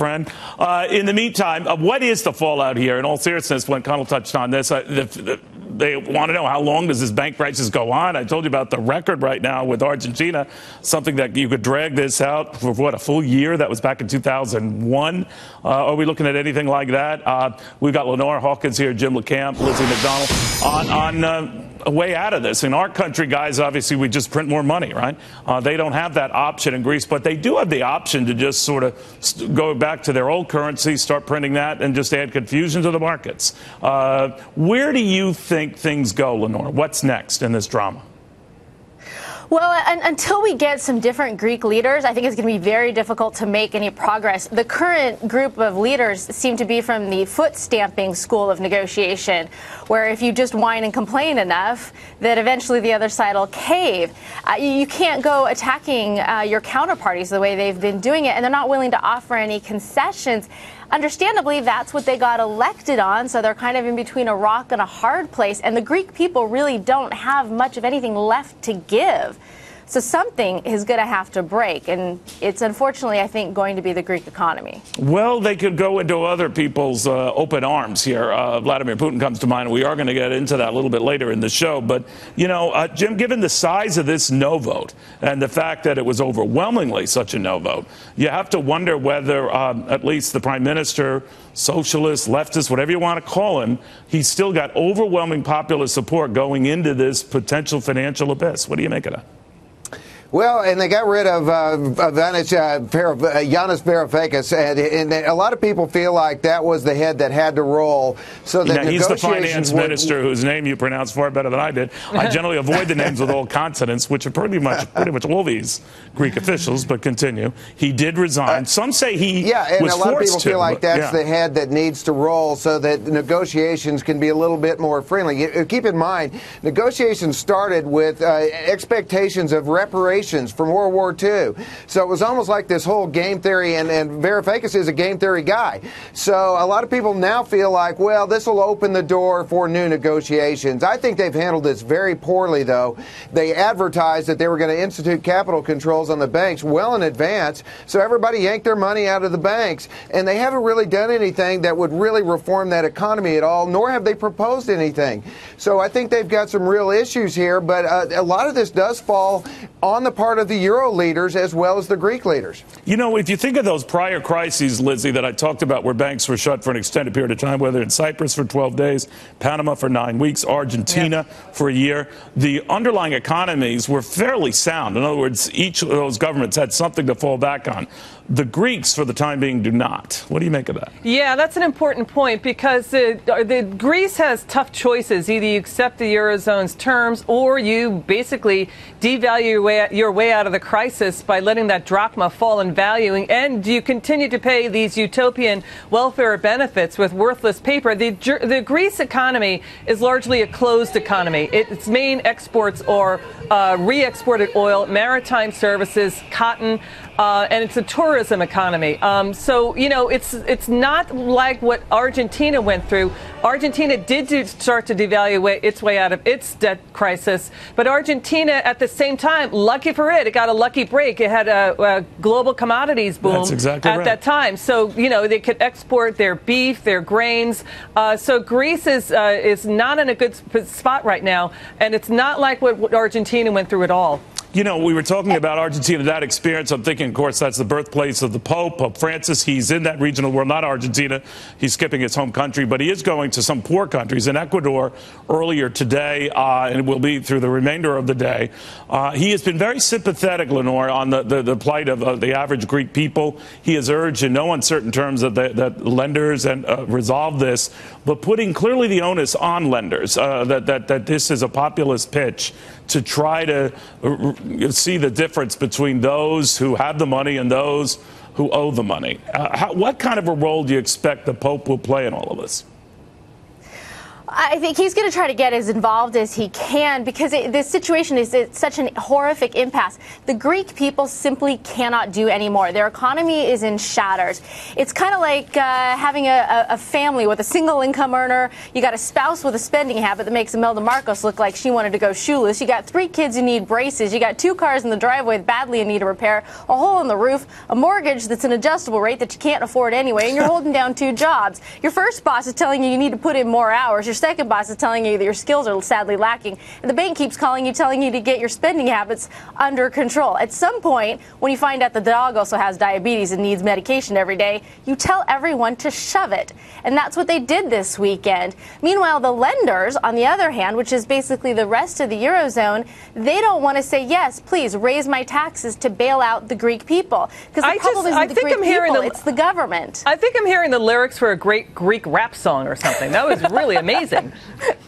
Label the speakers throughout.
Speaker 1: friend. In the meantime, what is the fallout here? In all seriousness, when Connell touched on this, they want to know how long does this bank crisis go on. I told you about the record right now with Argentina, something that you could drag this out for, what, a full year? That was back in 2001. Are we looking at anything like that? We've got Lenore, Hawkins here, Jim Lacamp, Lizzie MacDonald on a way out of this. In our country, guys, obviously we just print more money, right? They don't have that option in Greece, but they do have the option to just sort of go back to their old currency, start printing that, and just add confusion to the markets. Where do you think things go, Lenore? What's next in this drama?
Speaker 2: Well, until we get some different Greek leaders, I think it's going to be very difficult to make any progress. The current group of leaders seem to be from the foot-stamping school of negotiation, where if you just whine and complain enough, that eventually the other side will cave. You can't go attacking your counterparties the way they've been doing it, and they're not willing to offer any concessions. Understandably, that's what they got elected on, so they're kind of in between a rock and a hard place, and the Greek people really don't have much of anything left to give. So something is going to have to break, and it's unfortunately, I think, going to be the Greek economy.
Speaker 1: Well, they could go into other people's open arms here. Vladimir Putin comes to mind, and we are going to get into that a little bit later in the show. But, you know, Jim, given the size of this no vote and the fact that it was overwhelmingly such a no vote, you have to wonder whether at least the prime minister, socialist, leftist, whatever you want to call him, he's still got overwhelming popular support going into this potential financial abyss. What do you make of that?
Speaker 3: Well, and they got rid of Yanis Varoufakis, and a lot of people feel like that was the head that had to roll. So that
Speaker 1: he's the finance minister whose name you pronounce far better than I did. I generally avoid the names with all consonants, which are pretty much all these Greek officials. But continue. He did resign. Some say he
Speaker 3: and
Speaker 1: was
Speaker 3: a lot of people
Speaker 1: forced
Speaker 3: feel like that's the head that needs to roll, so that negotiations can be a little bit more friendly. Keep in mind, negotiations started with expectations of reparations from World War II. So it was almost like this whole game theory, and Varoufakis is a game theory guy. So a lot of people now feel like, well, this will open the door for new negotiations. I think they've handled this very poorly, though. They advertised that they were going to institute capital controls on the banks well in advance, so everybody yanked their money out of the banks, and they haven't really done anything that would really reform that economy at all, nor have they proposed anything. So I think they've got some real issues here, but a lot of this does fall on the part of the Euro leaders as well as the Greek leaders.
Speaker 1: You know, if you think of those prior crises, Lizzie, that I talked about where banks were shut for an extended period of time, whether in Cyprus for 12 days, Panama for 9 weeks, Argentina for a year, the underlying economies were fairly sound. In other words, each of those governments had something to fall back on. The Greeks, for the time being, do not. What do you make of that?
Speaker 4: Yeah, that's an important point, because the Greece has tough choices. Either you accept the Eurozone's terms, or you basically devalue your way out of the crisis by letting that drachma fall in value, and you continue to pay these utopian welfare benefits with worthless paper. The Greece economy is largely a closed economy. Its main exports are re-exported oil, maritime services, cotton, and it's a tourism economy. So, you know, it's not like what Argentina went through. Argentina did start to devalue its way out of its debt crisis, but Argentina, at the same time, lucky for it got a lucky break. It had a global commodities boom at that time. So, you know, they could export their beef, their grains. So Greece is not in a good spot right now, and it's not like what Argentina went through at all.
Speaker 1: You know, we were talking about Argentina, that experience. I'm thinking, of course, that's the birthplace of the Pope, Pope Francis. He's in that region of the world, not Argentina. He's skipping his home country, but he is going to some poor countries. In Ecuador earlier today, and will be through the remainder of the day. He has been very sympathetic, Lenore, on the plight of the average Greek people. He has urged in no uncertain terms that lenders resolve this, but putting clearly the onus on lenders, that this is a populist pitch to try to see the difference between those who have the money and those who owe the money. What kind of a role do you expect the Pope will play in all of this?
Speaker 2: I think he's going to try to get as involved as he can because this situation is such an horrific impasse. The Greek people simply cannot do anymore. Their economy is in shatters. It's kind of like having a family with a single income earner. You got a spouse with a spending habit that makes Imelda Marcos look like she wanted to go shoeless. You got 3 kids who need braces. You got 2 cars in the driveway that badly in need of repair, a hole in the roof, a mortgage that's an adjustable rate that you can't afford anyway, and you're holding down 2 jobs. Your first boss is telling you need to put in more hours. Your second boss is telling you that your skills are sadly lacking, and the bank keeps calling you, telling you to get your spending habits under control. At some point, when you find out the dog also has diabetes and needs medication every day, you tell everyone to shove it. And that's what they did this weekend. Meanwhile, the lenders, on the other hand, which is basically the rest of the Eurozone, they don't want to say, yes, please raise my taxes to bail out the Greek people. Because the problem isn't the Greek people, it's the government.
Speaker 4: I think I'm hearing the lyrics for a great Greek rap song or something. That was really amazing.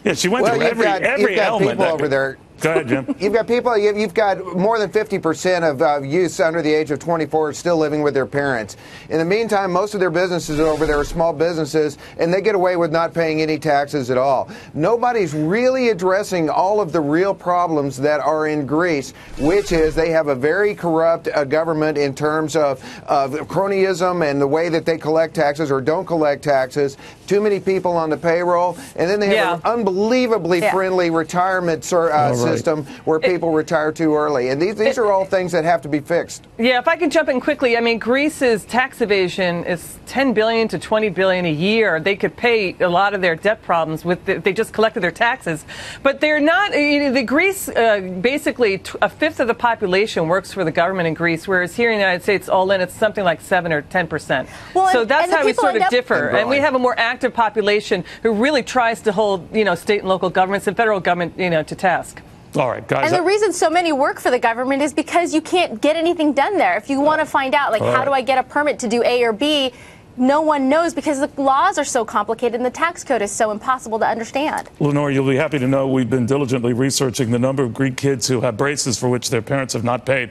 Speaker 1: Yeah, she went through every element.
Speaker 3: People over there.
Speaker 1: Go ahead, Jim.
Speaker 3: You've got people, you've got more than 50% of youths under the age of 24 still living with their parents. In the meantime, most of their businesses over there are small businesses, and they get away with not paying any taxes at all. Nobody's really addressing all of the real problems that are in Greece, which is they have a very corrupt government in terms of cronyism and the way that they collect taxes or don't collect taxes, too many people on the payroll, and then they have an unbelievably friendly retirement system where people retire too early. And these are all things that have to be fixed.
Speaker 4: Yeah, if I can jump in quickly, I mean, Greece's tax evasion is $10 billion to $20 billion a year. They could pay a lot of their debt problems if they just collected their taxes. But they're not, the Greece, basically a fifth of the population works for the government in Greece, whereas here in the United States, all in, it's something like 7 or 10%.
Speaker 2: Well,
Speaker 4: so that's how we sort of differ.
Speaker 3: And
Speaker 4: we have a more active population who really tries to hold, state and local governments and federal government, to task.
Speaker 1: All right, guys.
Speaker 2: And the reason so many work for the government is because you can't get anything done there. If you want to find out, like, how do I get a permit to do A or B, no one knows because the laws are so complicated and the tax code is so impossible to understand.
Speaker 1: Lenore, you'll be happy to know we've been diligently researching the number of Greek kids who have braces for which their parents have not paid.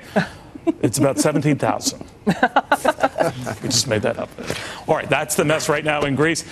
Speaker 1: It's about 17,000. We just made that up. All right, that's the mess right now in Greece.